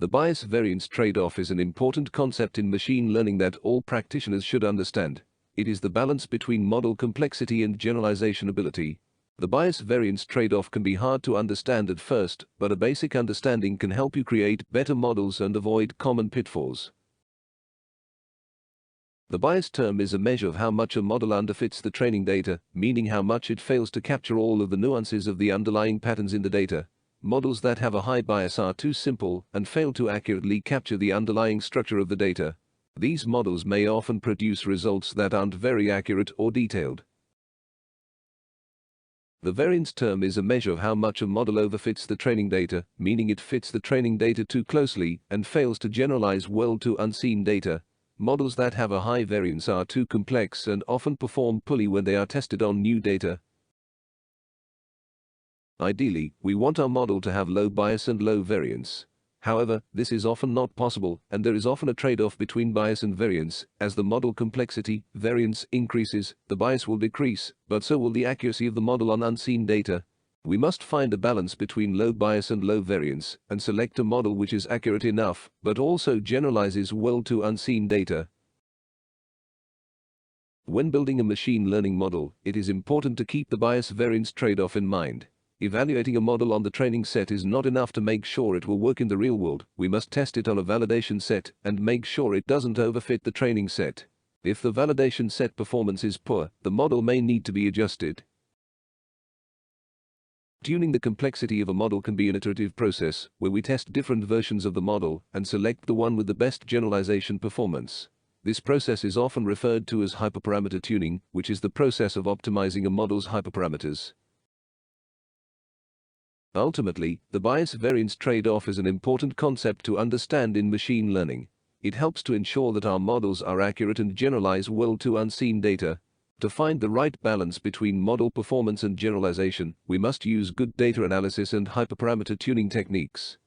The bias-variance trade-off is an important concept in machine learning that all practitioners should understand. It is the balance between model complexity and generalization ability. The bias-variance trade-off can be hard to understand at first, but a basic understanding can help you create better models and avoid common pitfalls. The bias term is a measure of how much a model underfits the training data, meaning how much it fails to capture all of the nuances of the underlying patterns in the data. Models that have a high bias are too simple and fail to accurately capture the underlying structure of the data. These models may often produce results that aren't very accurate or detailed. The variance term is a measure of how much a model overfits the training data, meaning it fits the training data too closely and fails to generalize well to unseen data. Models that have a high variance are too complex and often perform poorly when they are tested on new data. Ideally, we want our model to have low bias and low variance. However, this is often not possible, and there is often a trade-off between bias and variance. As the model complexity, variance, increases, the bias will decrease, but so will the accuracy of the model on unseen data. We must find a balance between low bias and low variance, and select a model which is accurate enough, but also generalizes well to unseen data. When building a machine learning model, it is important to keep the bias-variance trade-off in mind. Evaluating a model on the training set is not enough to make sure it will work in the real world. We must test it on a validation set and make sure it doesn't overfit the training set. If the validation set performance is poor, the model may need to be adjusted. Tuning the complexity of a model can be an iterative process, where we test different versions of the model and select the one with the best generalization performance. This process is often referred to as hyperparameter tuning, which is the process of optimizing a model's hyperparameters. Ultimately, the bias-variance trade-off is an important concept to understand in machine learning. It helps to ensure that our models are accurate and generalize well to unseen data. To find the right balance between model performance and generalization, we must use good data analysis and hyperparameter tuning techniques.